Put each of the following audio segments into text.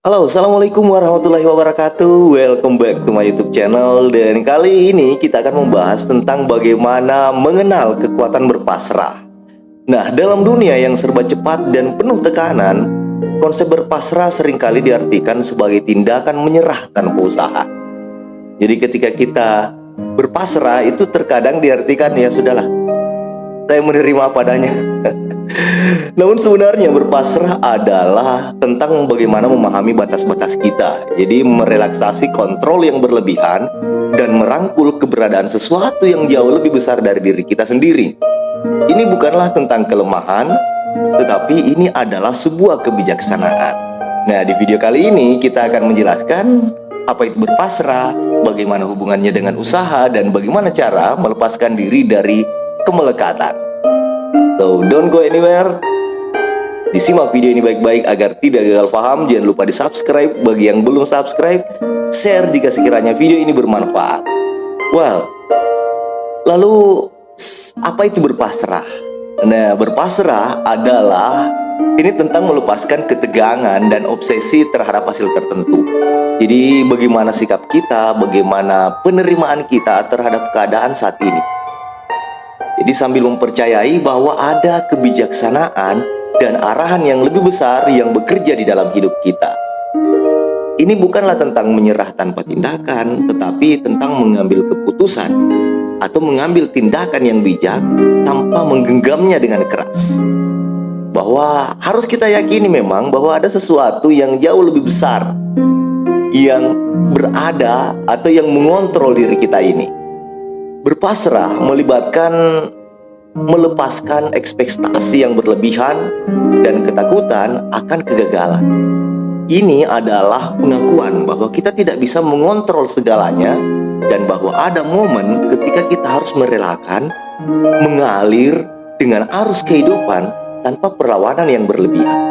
Halo, assalamualaikum warahmatullahi wabarakatuh. Welcome back to my YouTube channel. Dan kali ini kita akan membahas tentang bagaimana mengenal kekuatan berpasrah. Nah, dalam dunia yang serba cepat dan penuh tekanan, konsep berpasrah seringkali diartikan sebagai tindakan menyerah tanpa usaha. Jadi ketika kita berpasrah itu terkadang diartikan ya sudahlah, saya menerima apa adanya. Namun sebenarnya berpasrah adalah tentang bagaimana memahami batas-batas kita. Jadi merelaksasi kontrol yang berlebihan dan merangkul keberadaan sesuatu yang jauh lebih besar dari diri kita sendiri. Ini bukanlah tentang kelemahan, tetapi ini adalah sebuah kebijaksanaan. Nah, di video kali ini kita akan menjelaskan apa itu berpasrah, bagaimana hubungannya dengan usaha, dan bagaimana cara melepaskan diri dari kemelekatan. So, don't go anywhere. Disimak video ini baik-baik agar tidak gagal paham. Jangan lupa di subscribe bagi yang belum subscribe. Share jika sekiranya video ini bermanfaat. Well, lalu apa itu berpasrah? Nah, berpasrah adalah ini tentang melepaskan ketegangan dan obsesi terhadap hasil tertentu. Jadi bagaimana sikap kita, bagaimana penerimaan kita terhadap keadaan saat ini. Jadi sambil mempercayai bahwa ada kebijaksanaan dan arahan yang lebih besar yang bekerja di dalam hidup kita. Ini bukanlah tentang menyerah tanpa tindakan, tetapi tentang mengambil keputusan atau mengambil tindakan yang bijak tanpa menggenggamnya dengan keras. Bahwa harus kita yakini memang bahwa ada sesuatu yang jauh lebih besar yang berada atau yang mengontrol diri kita ini. Berpasrah melibatkan melepaskan ekspektasi yang berlebihan dan ketakutan akan kegagalan. Ini adalah pengakuan bahwa kita tidak bisa mengontrol segalanya dan bahwa ada momen ketika kita harus merelakan mengalir dengan arus kehidupan tanpa perlawanan yang berlebihan.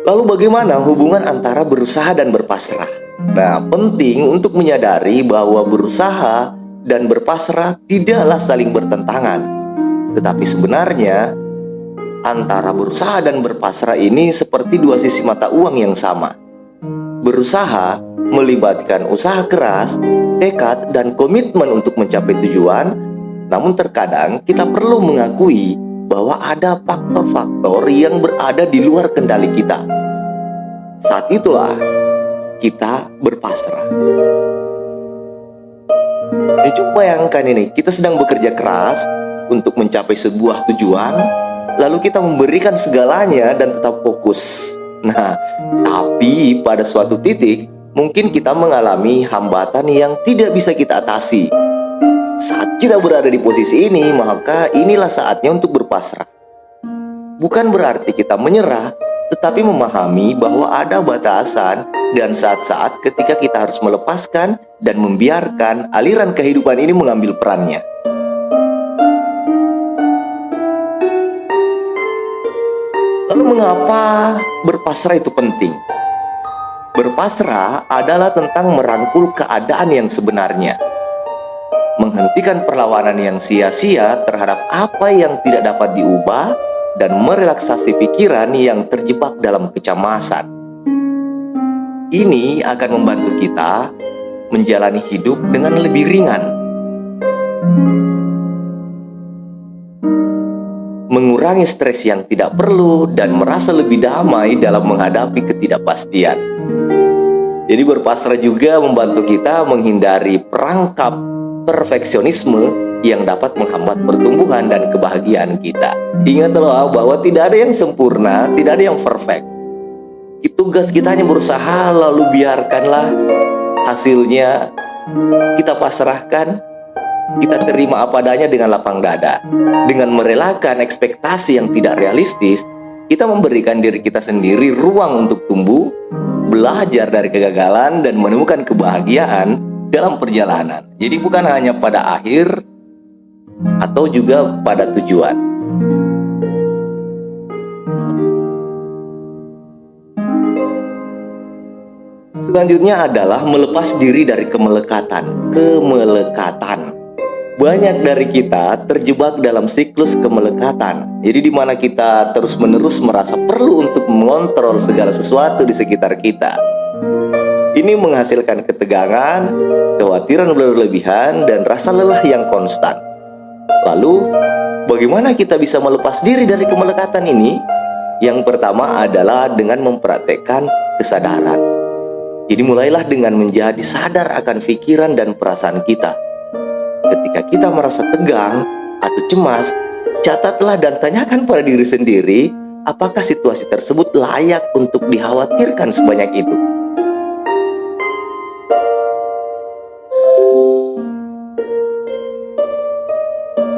Lalu bagaimana hubungan antara berusaha dan berpasrah? Nah, penting untuk menyadari bahwa berusaha dan berpasrah tidaklah saling bertentangan. Tetapi sebenarnya antara berusaha dan berpasrah ini seperti dua sisi mata uang yang sama. Berusaha melibatkan usaha keras, tekad, dan komitmen untuk mencapai tujuan. Namun terkadang kita perlu mengakui bahwa ada faktor-faktor yang berada di luar kendali kita. Saat itulah kita berpasrah. Ini coba bayangkan ini, kita sedang bekerja keras untuk mencapai sebuah tujuan, lalu kita memberikan segalanya dan tetap fokus. Nah, tapi pada suatu titik mungkin kita mengalami hambatan yang tidak bisa kita atasi. Saat kita berada di posisi ini, maka inilah saatnya untuk berpasrah. Bukan berarti kita menyerah, tetapi memahami bahwa ada batasan dan saat-saat ketika kita harus melepaskan dan membiarkan aliran kehidupan ini mengambil perannya. Lalu mengapa berpasrah itu penting? Berpasrah adalah tentang merangkul keadaan yang sebenarnya. Menghentikan perlawanan yang sia-sia terhadap apa yang tidak dapat diubah dan merelaksasi pikiran yang terjebak dalam kecemasan. Ini akan membantu kita menjalani hidup dengan lebih ringan, mengurangi stres yang tidak perlu, dan merasa lebih damai dalam menghadapi ketidakpastian. Jadi berpasrah juga membantu kita menghindari perangkap perfeksionisme yang dapat menghambat pertumbuhan dan kebahagiaan kita. Ingatlah bahwa tidak ada yang sempurna, tidak ada yang perfect. Tugas kita hanya berusaha, lalu biarkanlah hasilnya kita pasrahkan, kita terima apa adanya dengan lapang dada. Dengan merelakan ekspektasi yang tidak realistis, kita memberikan diri kita sendiri ruang untuk tumbuh, belajar dari kegagalan, dan menemukan kebahagiaan dalam perjalanan. Jadi bukan hanya pada akhir atau juga pada tujuan. Selanjutnya adalah melepas diri dari kemelekatan. Banyak dari kita terjebak dalam siklus kemelekatan. Jadi di mana kita terus-menerus merasa perlu untuk mengontrol segala sesuatu di sekitar kita. Ini menghasilkan ketegangan, kekhawatiran berlebihan, dan rasa lelah yang konstan. Lalu, bagaimana kita bisa melepas diri dari kemelekatan ini? Yang pertama adalah dengan mempraktekkan kesadaran. Jadi mulailah dengan menjadi sadar akan pikiran dan perasaan kita. Ketika kita merasa tegang atau cemas, catatlah dan tanyakan pada diri sendiri, apakah situasi tersebut layak untuk dikhawatirkan sebanyak itu?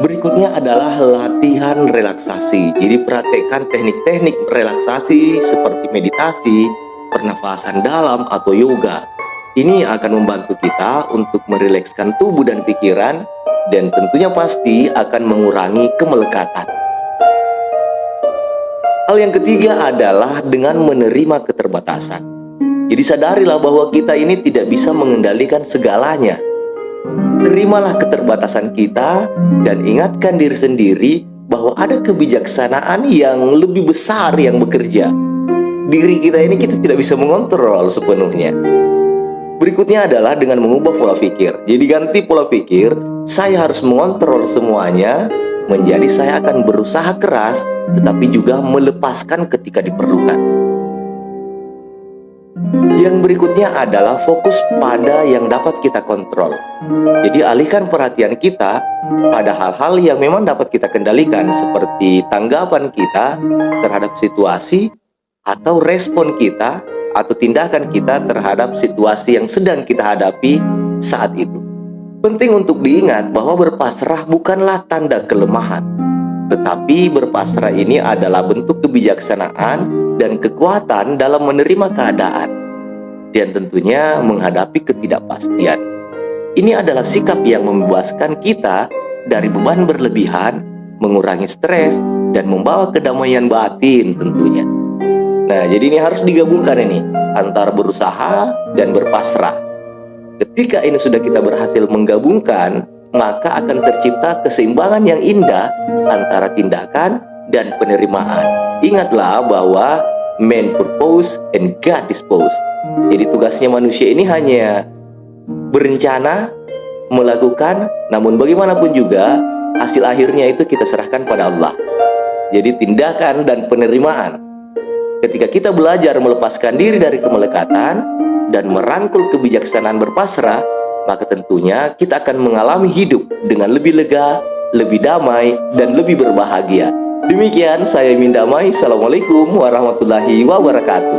Berikutnya adalah latihan relaksasi. Jadi praktekkan teknik-teknik relaksasi seperti meditasi, pernafasan dalam, atau yoga. Ini akan membantu kita untuk merilekskan tubuh dan pikiran, dan tentunya pasti akan mengurangi kemelekatan. Hal yang ketiga adalah dengan menerima keterbatasan. Jadi sadarilah bahwa kita ini tidak bisa mengendalikan segalanya. Terimalah keterbatasan kita dan ingatkan diri sendiri bahwa ada kebijaksanaan yang lebih besar yang bekerja. Diri kita ini kita tidak bisa mengontrol sepenuhnya. Berikutnya adalah dengan mengubah pola pikir. Jadi ganti pola pikir, saya harus mengontrol semuanya, menjadi saya akan berusaha keras, tetapi juga melepaskan ketika diperlukan. Yang berikutnya adalah fokus pada yang dapat kita kontrol. Jadi alihkan perhatian kita pada hal-hal yang memang dapat kita kendalikan, seperti tanggapan kita terhadap situasi, atau respon kita atau tindakan kita terhadap situasi yang sedang kita hadapi saat itu. Penting untuk diingat bahwa berpasrah bukanlah tanda kelemahan, tetapi berpasrah ini adalah bentuk kebijaksanaan dan kekuatan dalam menerima keadaan, dan tentunya menghadapi ketidakpastian. Ini adalah sikap yang membebaskan kita dari beban berlebihan, mengurangi stres, dan membawa kedamaian batin tentunya. Nah, jadi ini harus digabungkan ini, antara berusaha dan berpasrah. Ketika ini sudah kita berhasil menggabungkan, maka akan tercipta keseimbangan yang indah antara tindakan dan penerimaan. Ingatlah bahwa man purpose and God dispose. Jadi tugasnya manusia ini hanya berencana, melakukan, namun bagaimanapun juga hasil akhirnya itu kita serahkan pada Allah. Jadi tindakan dan penerimaan. Ketika kita belajar melepaskan diri dari kemelekatan dan merangkul kebijaksanaan berpasrah, maka tentunya kita akan mengalami hidup dengan lebih lega, lebih damai, dan lebih berbahagia. Demikian saya Min Damai. Assalamualaikum warahmatullahi wabarakatuh.